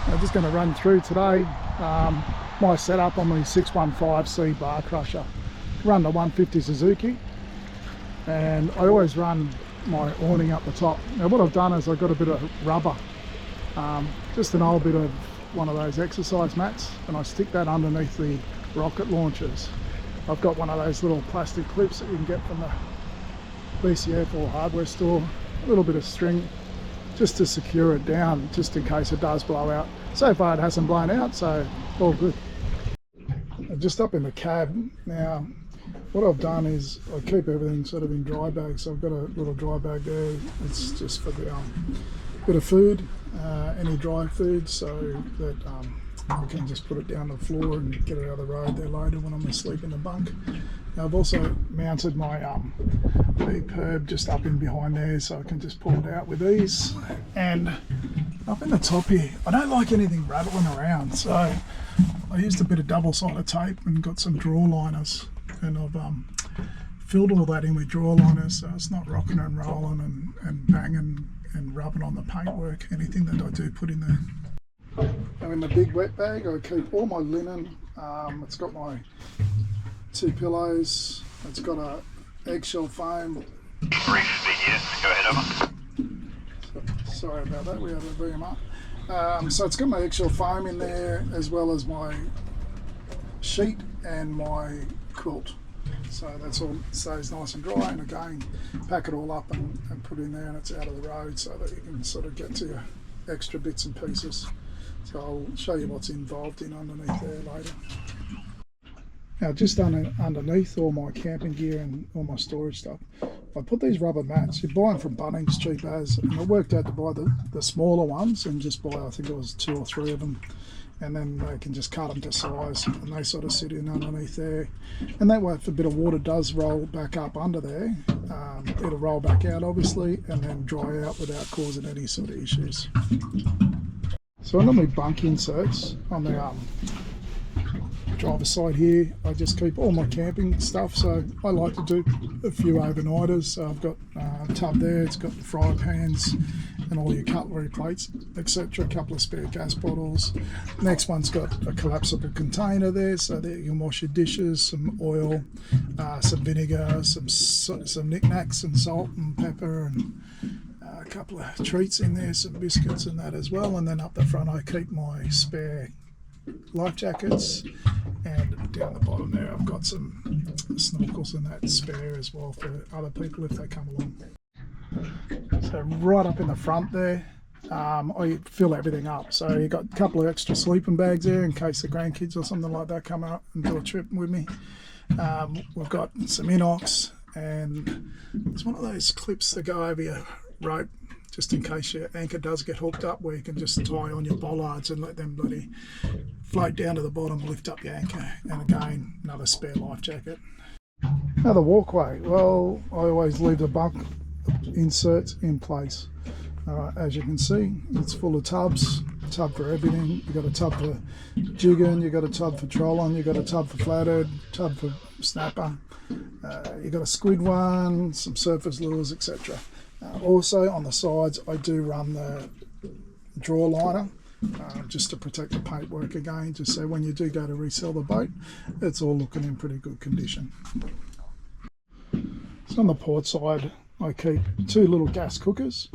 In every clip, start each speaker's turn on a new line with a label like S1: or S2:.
S1: I'm just going to run through today my setup on the 615C bar crusher. Run the 150 Suzuki, and I always run my awning up the top. Now what I've done is I've got a bit of rubber, just an old bit of one of those exercise mats, and I stick that underneath the rocket launchers. I've got one of those little plastic clips that you can get from the BCF or hardware store, a little bit of string just to secure it down, just in case it does blow out. So far it hasn't blown out, so all good. Just up in the cab now, what I've done is I keep everything sort of in dry bags. So I've got a little dry bag there. It's just for the bit of food, any dry food, so that I can just put it down the floor and get it out of the road there later when I'm asleep in the bunk. Now I've also mounted my beep herb just up in behind there, so I can just pull it out with ease. And up in the top here, I don't like anything rattling around, so I used a bit of double-sided tape and got some draw liners, and I've filled all that in with draw liners, so it's not rocking and rolling and banging and rubbing on the paintwork, anything that I do put in there. Now in the big wet bag I keep all my linen. It's got my 2 pillows, it's got a eggshell foam.
S2: Go ahead, over.
S1: Sorry about that, we had a VMR. So it's got my eggshell foam in there, as well as my sheet and my quilt. So that's all stays nice and dry, and again, pack it all up and put it in there, and it's out of the road so that you can sort of get to your extra bits and pieces. So I'll show you what's involved in underneath there later. Now just underneath all my camping gear and all my storage stuff, I put these rubber mats. You buy them from Bunnings, cheap as, and I worked out to buy the smaller ones and just buy, I think it was 2 or 3 of them, and then they can just cut them to size, and they sort of sit in underneath there. And that way, if a bit of water does roll back up under there, it'll roll back out obviously, and then dry out without causing any sort of issues. So under my bunk inserts on the driver's side here, I just keep all my camping stuff. So I like to do a few overnighters. So I've got a tub there, it's got the fry pans and all your cutlery plates, etc. A couple of spare gas bottles. Next one's got a collapsible container there, so that you can wash your dishes, some oil, some vinegar, some knickknacks and salt and pepper, and a couple of treats in there, some biscuits and that as well. And then up the front I keep my spare life jackets, and down the bottom there I've got some snorkels and that spare as well for other people if they come along. So right up in the front there, I fill everything up. So you've got a couple of extra sleeping bags there in case the grandkids or something like that come up and do a trip with me. We've got some inox, and it's one of those clips that go over your rope just in case your anchor does get hooked up, where you can just tie on your bollards and let them bloody float down to the bottom, lift up your anchor. And again, another spare life jacket. Now the walkway, well, I always leave the bunk inserts in place. As you can see, it's full of tubs, tub for everything. You've got a tub for jigging, you've got a tub for trolling, you've got a tub for flathead, tub for snapper, you've got a squid one, some surface lures, etc. Also on the sides I do run the draw liner, just to protect the paintwork again, just so when you do go to resell the boat, it's all looking in pretty good condition. So on the port side I keep 2 little gas cookers.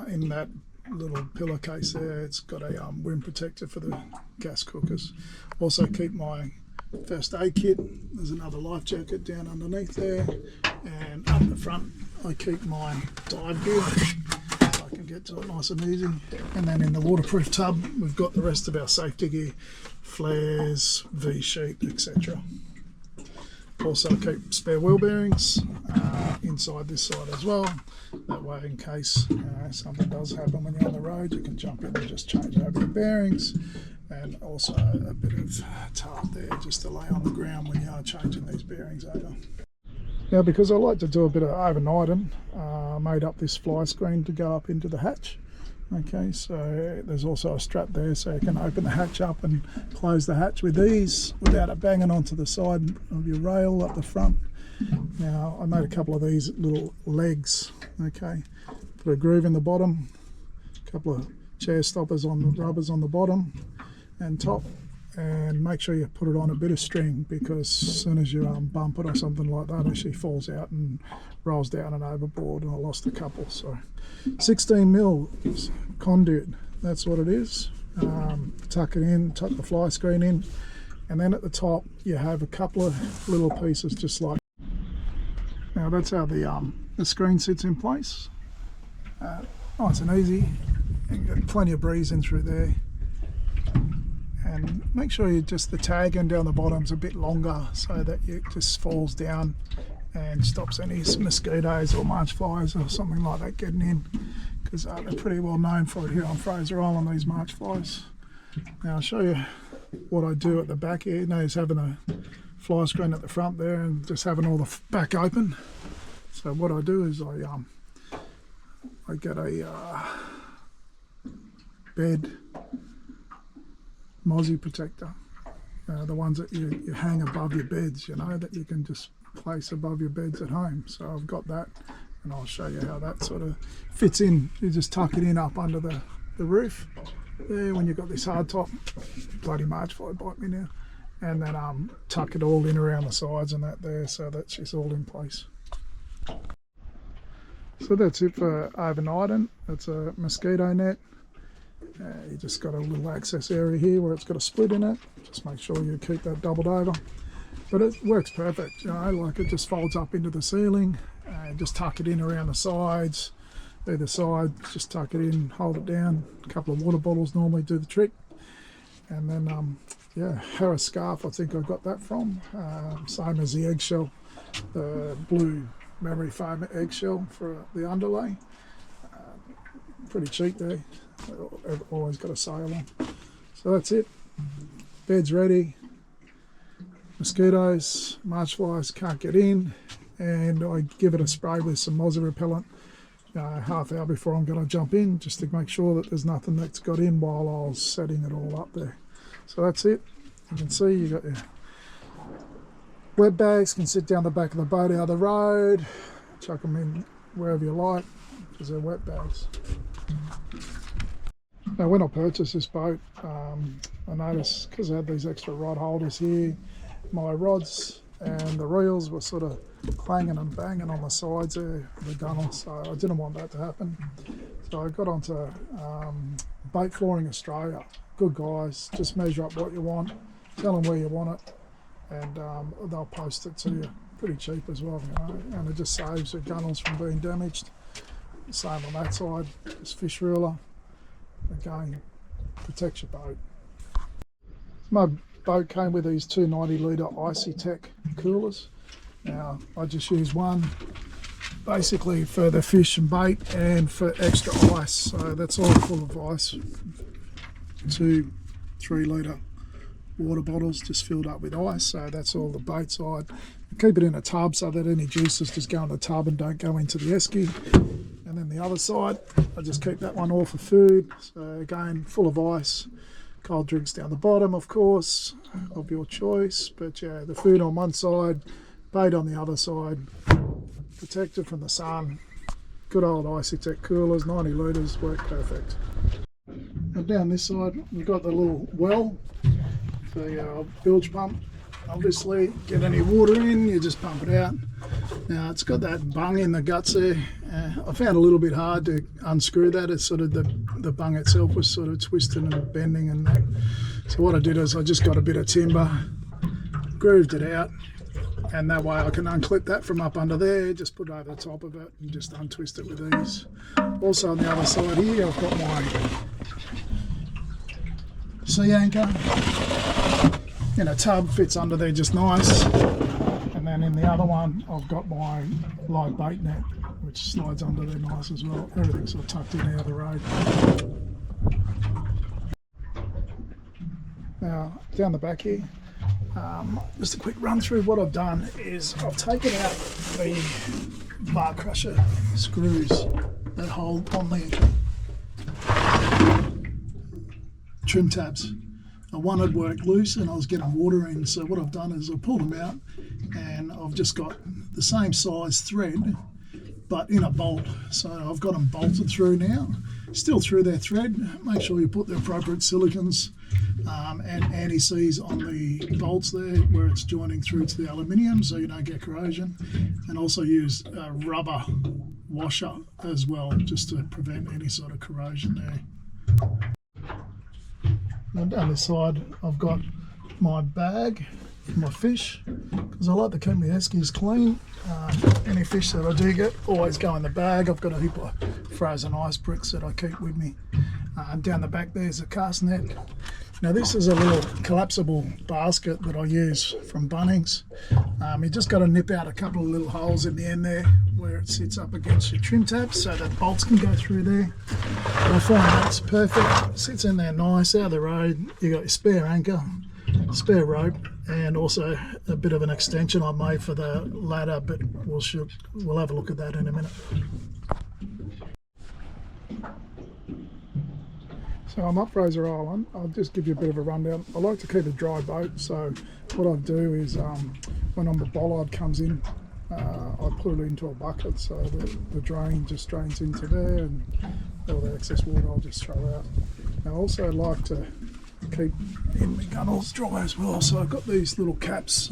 S1: In that little pillowcase there, it's got a wind protector for the gas cookers. Also keep my first aid kit. There's another life jacket down underneath there, and up the front I keep my dive gear so I can get to it nice and easy. And then in the waterproof tub we've got the rest of our safety gear, flares, V-sheet, etc. Also keep spare wheel bearings inside this side as well. That way, in case something does happen when you're on the road, you can jump in and just change over the bearings. And also a bit of tarp there just to lay on the ground when you are changing these bearings over. Now, because I like to do a bit of overnighting, I made up this fly screen to go up into the hatch. Okay, so there's also a strap there so you can open the hatch up and close the hatch with ease without it banging onto the side of your rail up the front. Now I made a couple of these little legs, okay, put a groove in the bottom, a couple of chair stoppers on the rubbers on the bottom and top, and make sure you put it on a bit of string, because as soon as you bump it or something like that, it actually falls out and rolls down and overboard, and I lost a couple. So 16 mil conduit, that's what it is. Tuck it in, tuck the fly screen in, and then at the top you have a couple of little pieces just like. Now that's how the screen sits in place. Nice and easy, and you get plenty of breeze in through there. And make sure you just, the tag end down the bottom's a bit longer so that it just falls down and stops any mosquitoes or march flies or something like that getting in, because they're pretty well known for it here on Fraser Island, these march flies. Now I'll show you what I do at the back here. Notice having a fly screen at the front there and just having all the back open. So what I do is I get a bed mozzie protector, the ones that you hang above your beds, you know, that you can just place above your beds at home. So I've got that, and I'll show you how that sort of fits in. You just tuck it in up under the roof there when you've got this hard top. Bloody march fly bite me now. And then tuck it all in around the sides and that there, so that's just all in place. So that's it for overnighting. It's a mosquito net. You just got a little access area here where it's got a split in it. Just make sure you keep that doubled over. But it works perfect, you know, like it just folds up into the ceiling. Just tuck it in around the sides. Either side, just tuck it in, hold it down. A couple of water bottles normally do the trick. And then, yeah, Harris scarf, I think I got that from. Same as the eggshell, the blue memory foam eggshell for the underlay. Pretty cheap there. Always got a sale on. So that's it. Bed's ready. Mosquitoes, march flies can't get in, and I give it a spray with some mozzie repellent half hour before I'm going to jump in, just to make sure that there's nothing that's got in while I was setting it all up there. So that's it. You can see you got your wet bags, can sit down the back of the boat out of the road, chuck them in wherever you like, because they're wet bags. Now when I purchased this boat, I noticed, because I had these extra rod holders here, my rods and the reels were sort of clanging and banging on the sides there of the gunnel, so I didn't want that to happen. So I got onto Boat Flooring Australia. Good guys, just measure up what you want, tell them where you want it, and they'll post it to you pretty cheap as well, you know, and it just saves the gunnels from being damaged. Same on that side, just fish ruler. Again, protects your boat. My boat came with these 290 litre Icy Tech coolers. Now I just use one basically for the fish and bait and for extra ice. So that's all full of ice. 2 3-litre water bottles just filled up with ice. So that's all the bait side. Keep it in a tub so that any juices just go in the tub and don't go into the esky. And then the other side, I just keep that one all for food. So again, full of ice. Cold drinks down the bottom, of course, of your choice. But yeah, the food on one side, bait on the other side, protected from the sun. Good old Icy Tech coolers, 90 litres, work perfect. And down this side, we've got the little well for your bilge pump. Obviously, get any water in, you just pump it out. Now it's got that bung in the guts there. I found it a little bit hard to unscrew that. It's sort of the bung itself was sort of twisting and bending and that. So what I did is I just got a bit of timber, grooved it out, and that way I can unclip that from up under there, just put it over the top of it and just untwist it with ease. Also on the other side here, I've got my sea anchor in a tub, fits under there just nice. And then in the other one, I've got my live bait net, which slides under there nice as well. Everything's sort of tucked in out of the road. Now, down the back here, just a quick run through. What I've done is I've taken out the bar crusher screws that hold on the trim tabs. One had worked loose and I was getting water in, so what I've done is I've pulled them out and I've just got the same size thread but in a bolt. So I've got them bolted through now, still through their thread. Make sure you put the appropriate silicons and anti-seize on the bolts there where it's joining through to the aluminium so you don't get corrosion, and also use a rubber washer as well just to prevent any sort of corrosion there. Now down this side I've got my bag for my fish, because I like to keep my eskies clean. Any fish that I do get always go in the bag. I've got a heap of frozen ice bricks that I keep with me. Down the back there's a cast net. Now this is a little collapsible basket that I use from Bunnings. You just got to nip out a couple of little holes in the end there where it sits up against your trim tabs so that bolts can go through there. I find that's perfect. Sits in there nice, out of the road. You got your spare anchor, spare rope, and also a bit of an extension I made for the ladder, but we'll have a look at that in a minute. So I'm up Fraser Island. I'll just give you a bit of a rundown. I like to keep a dry boat, so what I do is when the bollard comes in, I put it into a bucket so the drain just drains into there, and all the excess water I'll just throw out. I also like to keep in my gunnels dry as well, so I've got these little caps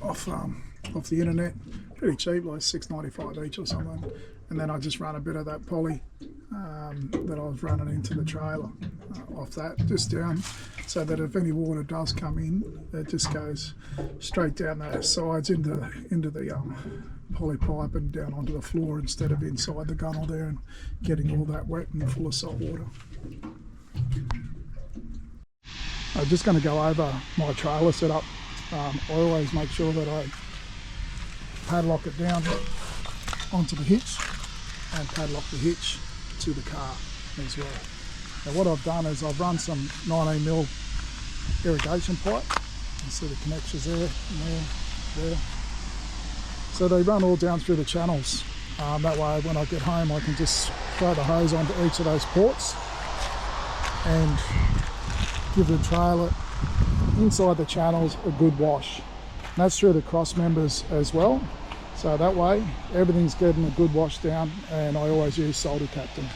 S1: off the internet, pretty cheap, like $6.95 each or something, and then I just run a bit of that poly that I was running into the trailer off that just down, so that if any water does come in, it just goes straight down the sides into the poly pipe and down onto the floor instead of inside the gunnel there and getting all that wet and full of salt water. I'm just going to go over my trailer setup. I always make sure that I padlock it down onto the hitch and padlock the hitch to the car as well. Now what I've done is I've run some 19mm irrigation pipe. You see the connections there, and there. So they run all down through the channels. That way when I get home I can just throw the hose onto each of those ports and give the trailer inside the channels a good wash. And that's through the cross members as well. So that way everything's getting a good wash down, and I always use Salty Captain.